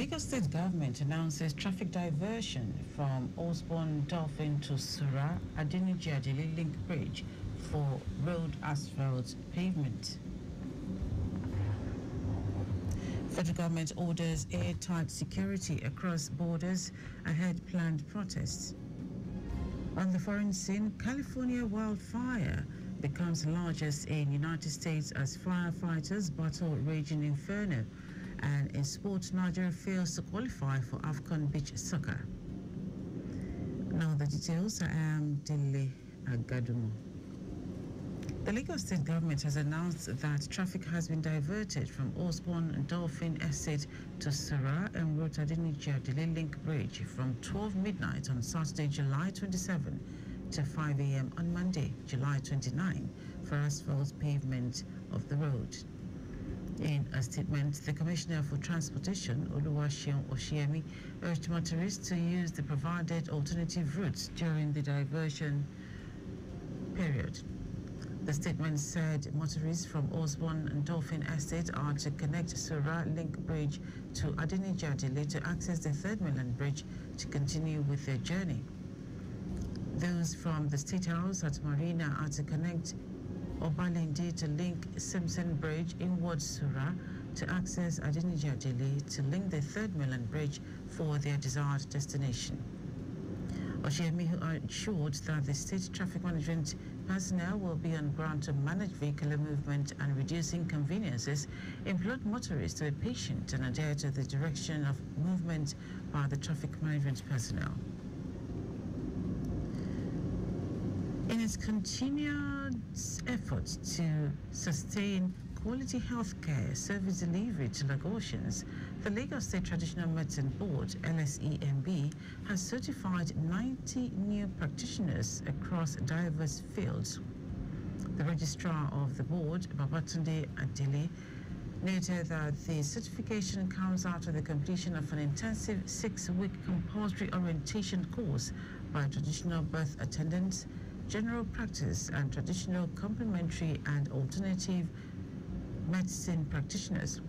Lagos State government announces traffic diversion from Osborne Dolphin to Sura Adeniji Adele Link Bridge for road asphalt pavement. Federal government orders airtight security across borders ahead planned protests. On the foreign scene, California wildfire becomes largest in United States as firefighters battle raging inferno. And in sports, Nigeria fails to qualify for AFCON beach soccer. Now the details. I am Dele Agadumo. The Lagos State government has announced that traffic has been diverted from Osborne Dolphin Estate to Sura and Road Adeniji Adele Link Bridge from 12 midnight on Saturday, July 27 to 5 a.m. on Monday, July 29 for asphalt pavement of the road. In a statement, the Commissioner for Transportation, Oluwaseun Oshiemi, urged motorists to use the provided alternative routes during the diversion period. The statement said motorists from Osborne and Dolphin Estate are to connect Sura Link Bridge to Adeniji Adele to access the Third Mainland Bridge to continue with their journey. Those from the State House at Marina are to connect Obalende to link Simpson Bridge inwards Sura to access Adeniji Adele to link the Third Mainland Bridge for their desired destination. Oshiemi, who assured that the state traffic management personnel will be on ground to manage vehicular movement and reduce inconveniences, implored motorists to be patient and adhere to the direction of movement by the traffic management personnel. In its continued efforts to sustain quality healthcare service delivery to Lagosians, the Lagos State Traditional Medicine Board, LSEMB, has certified 90 new practitioners across diverse fields. The registrar of the board, Babatunde Adele, noted that the certification comes after the completion of an intensive 6-week compulsory orientation course by traditional birth attendants, general practice and traditional complementary and alternative medicine practitioners.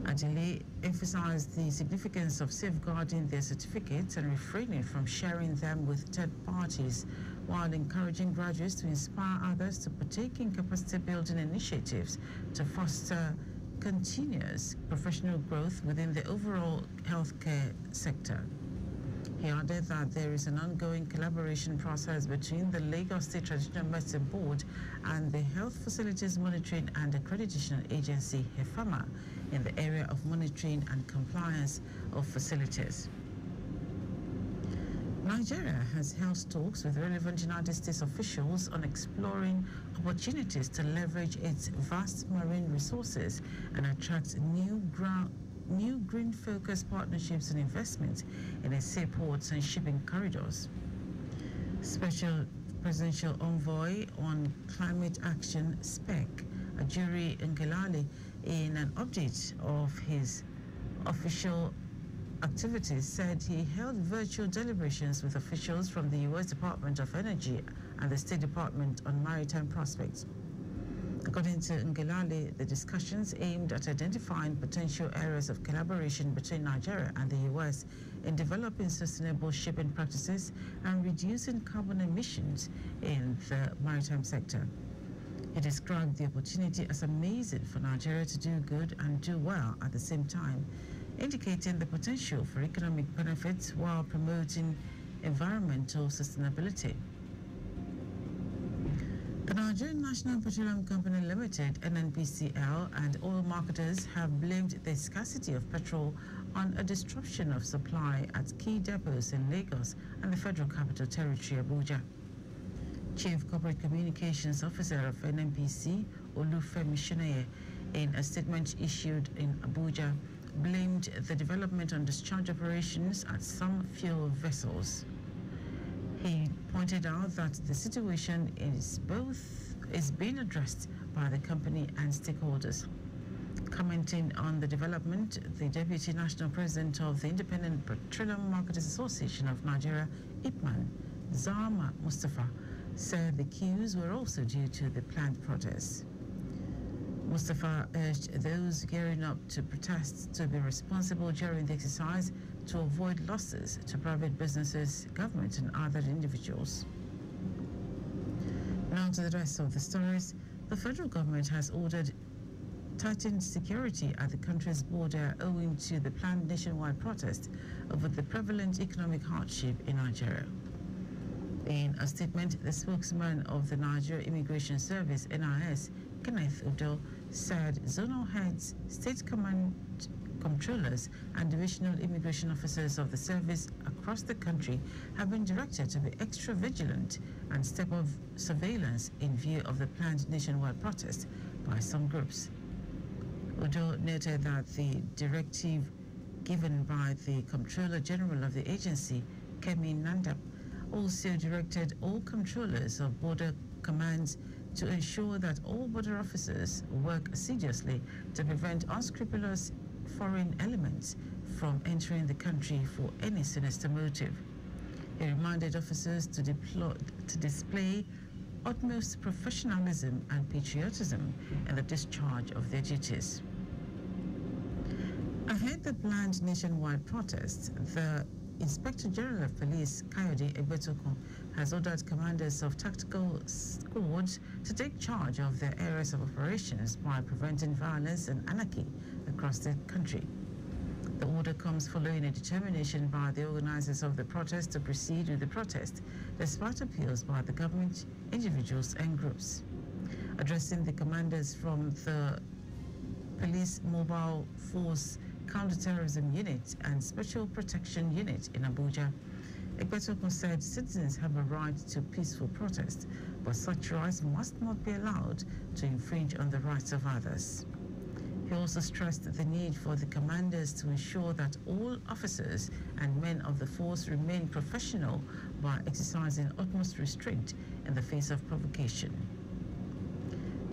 Adele emphasized the significance of safeguarding their certificates and refraining from sharing them with third parties, while encouraging graduates to inspire others to partake in capacity building initiatives to foster continuous professional growth within the overall healthcare sector. He added that there is an ongoing collaboration process between the Lagos State Traditional Medicine Board and the Health Facilities Monitoring and Accreditation Agency, HEFAMA, in the area of monitoring and compliance of facilities. Nigeria has held talks with relevant United States officials on exploring opportunities to leverage its vast marine resources and attract new green-focused partnerships and investments in its seaports and shipping corridors. Special Presidential Envoy on Climate Action, SPEC, Ajuri Ngelale, in an update of his official activities, said he held virtual deliberations with officials from the U.S. Department of Energy and the State Department on maritime prospects. According to Ngelale, the discussions aimed at identifying potential areas of collaboration between Nigeria and the U.S. in developing sustainable shipping practices and reducing carbon emissions in the maritime sector. He described the opportunity as amazing for Nigeria to do good and do well at the same time, indicating the potential for economic benefits while promoting environmental sustainability. The Nigerian National Petroleum Company Limited, NNPCL, and oil marketers have blamed the scarcity of petrol on a disruption of supply at key depots in Lagos and the Federal Capital Territory, Abuja. Chief Corporate Communications Officer of NNPC, Olufemi Shinaye, in a statement issued in Abuja, blamed the development on discharge operations at some fuel vessels. He pointed out that the situation is being addressed by the company and stakeholders. Commenting on the development, the Deputy National President of the Independent Petroleum Marketers Association of Nigeria, IPMAN, Zama Mustafa, said the queues were also due to the planned protests. Mustafa urged those gearing up to protest to be responsible during the exercise to avoid losses to private businesses, government, and other individuals. Now to the rest of the stories. The federal government has ordered tightened security at the country's border owing to the planned nationwide protest over the prevalent economic hardship in Nigeria. In a statement, the spokesman of the Nigeria Immigration Service, NIS, Kenneth Udo, said zonal heads, state command controllers, and divisional immigration officers of the service across the country have been directed to be extra vigilant and step up surveillance in view of the planned nationwide protest by some groups. Udo noted that the directive given by the Comptroller General of the agency, Kemi Nandap, also directed all controllers of border commands to ensure that all border officers work assiduously to prevent unscrupulous foreign elements from entering the country for any sinister motive. He reminded officers to display utmost professionalism and patriotism in the discharge of their duties. Ahead the planned nationwide protest, the Inspector General of Police, Kayode Egbetokun, has ordered commanders of tactical squads to take charge of their areas of operations by preventing violence and anarchy across the country. The order comes following a determination by the organizers of the protest to proceed with the protest, despite appeals by the government, individuals, and groups. Addressing the commanders from the Police Mobile Force Counterterrorism Unit and Special Protection Unit in Abuja, Egbetokun said citizens have a right to peaceful protest, but such rights must not be allowed to infringe on the rights of others. He also stressed the need for the commanders to ensure that all officers and men of the force remain professional by exercising utmost restraint in the face of provocation.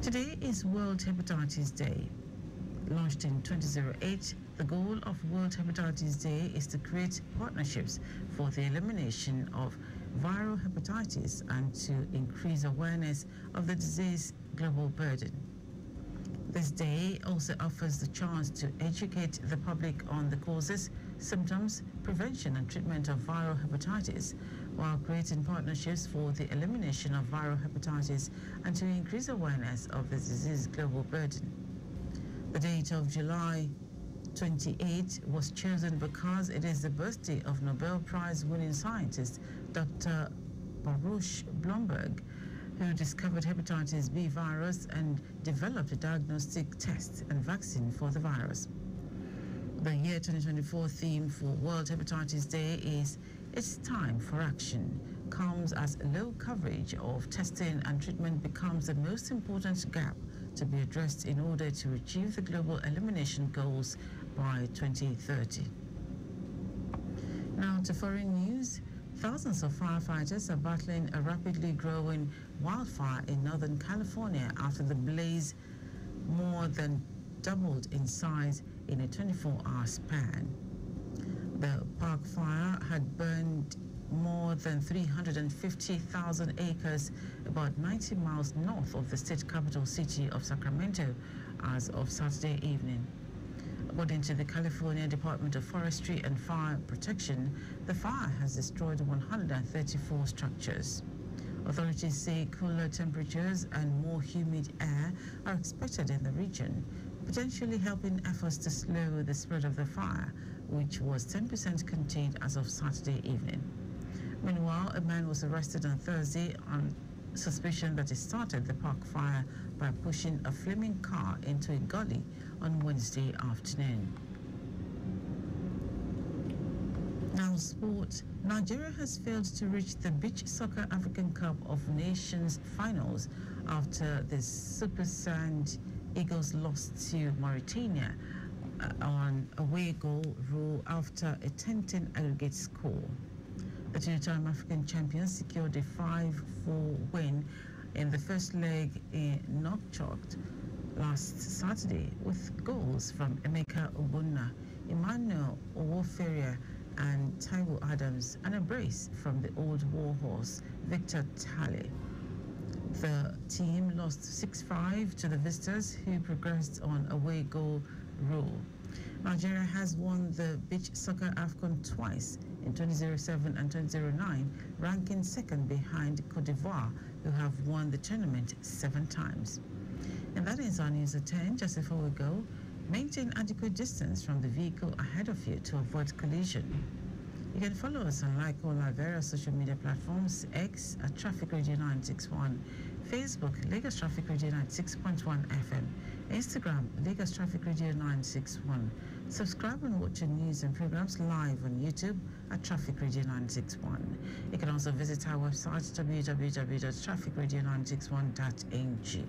Today is World Hepatitis Day. Launched in 2008, the goal of World Hepatitis Day is to create partnerships for the elimination of viral hepatitis and to increase awareness of the disease global burden. This day also offers the chance to educate the public on the causes, symptoms, prevention and treatment of viral hepatitis, while creating partnerships for the elimination of viral hepatitis and to increase awareness of the disease global burden. The date of July 28 was chosen because it is the birthday of Nobel Prize-winning scientist Dr. Baruch Blumberg, who discovered hepatitis B virus and developed a diagnostic test and vaccine for the virus. The year 2024 theme for World Hepatitis Day is "It's Time for Action," comes as low coverage of testing and treatment becomes the most important gap to be addressed in order to achieve the global elimination goals by 2030. Now to foreign news. Thousands of firefighters are battling a rapidly growing wildfire in Northern California after the blaze more than doubled in size in a 24-hour span. The park fire had burned more than 350,000 acres about 90 miles north of the state capital city of Sacramento as of Saturday evening. According to the California Department of Forestry and Fire Protection, the fire has destroyed 134 structures. Authorities say cooler temperatures and more humid air are expected in the region, potentially helping efforts to slow the spread of the fire, which was 10% contained as of Saturday evening. Meanwhile, a man was arrested on Thursday on suspicion that he started the park fire by pushing a flaming car into a gully on Wednesday afternoon. Now sport. Nigeria has failed to reach the Beach Soccer African Cup of Nations finals after the Super Sand Eagles lost to Mauritania on away goal rule after a 10-10 aggregate score. The two-time African champions secured a 5-4 win in the first leg in Nouakchott last Saturday with goals from Emeka Ogbonna, Emmanuel Owoferia and Taiwo Adams, and a brace from the old warhorse Victor Tale. The team lost 6-5 to the visitors, who progressed on away goal rule. Nigeria has won the beach soccer AFCON twice, in 2007 and 2009, ranking second behind Cote d'Ivoire, who have won the tournament 7 times. And that is our news at 10. Just before we go, maintain adequate distance from the vehicle ahead of you to avoid collision. You can follow us and like all our various social media platforms: X at Traffic Radio 961, Facebook Lagos Traffic Radio 96.1 FM, Instagram Lagos Traffic Radio 961. Subscribe and watch your news and programs live on YouTube at Traffic Radio 961. You can also visit our website www.trafficradio961.ng.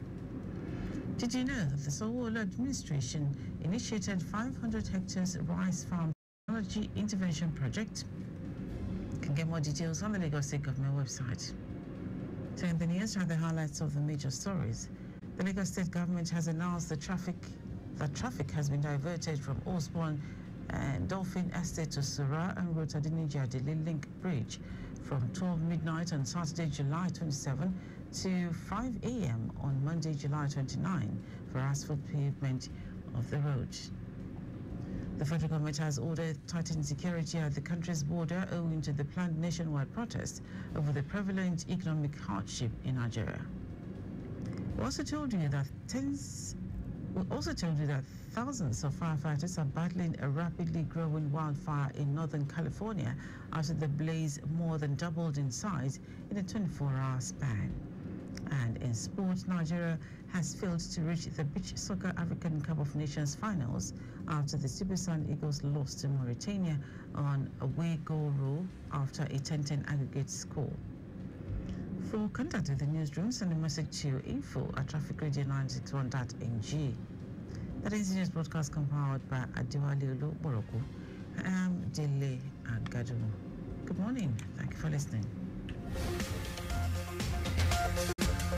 Did you know that the Sowolo administration initiated 500 hectares rice farm technology intervention project? You can get more details on the Lagos State Government website. So in the news are the highlights of the major stories. The Lagos State Government has announced that traffic has been diverted from Osborne and Dolphin Estate to Sura and Road Adinija Dele Link Bridge from 12 midnight on Saturday, July 27 to 5 a.m. on Monday, July 29 for asphalt pavement of the road. The federal government has ordered tightened security at the country's border owing to the planned nationwide protest over the prevalent economic hardship in Nigeria. We also told you that thousands of firefighters are battling a rapidly growing wildfire in Northern California after the blaze more than doubled in size in a 24-hour span. And in sports, Nigeria has failed to reach the Beach Soccer African Cup of Nations finals after the Super Sun Eagles lost to Mauritania on away goal rule after a 10-10 aggregate score. For contact with the newsroom, send a message to info@trafficradio961.ng. That is the news broadcast compiled by Adewale Oluboroku. I am Dele Agadumo. Good morning. Thank you for listening.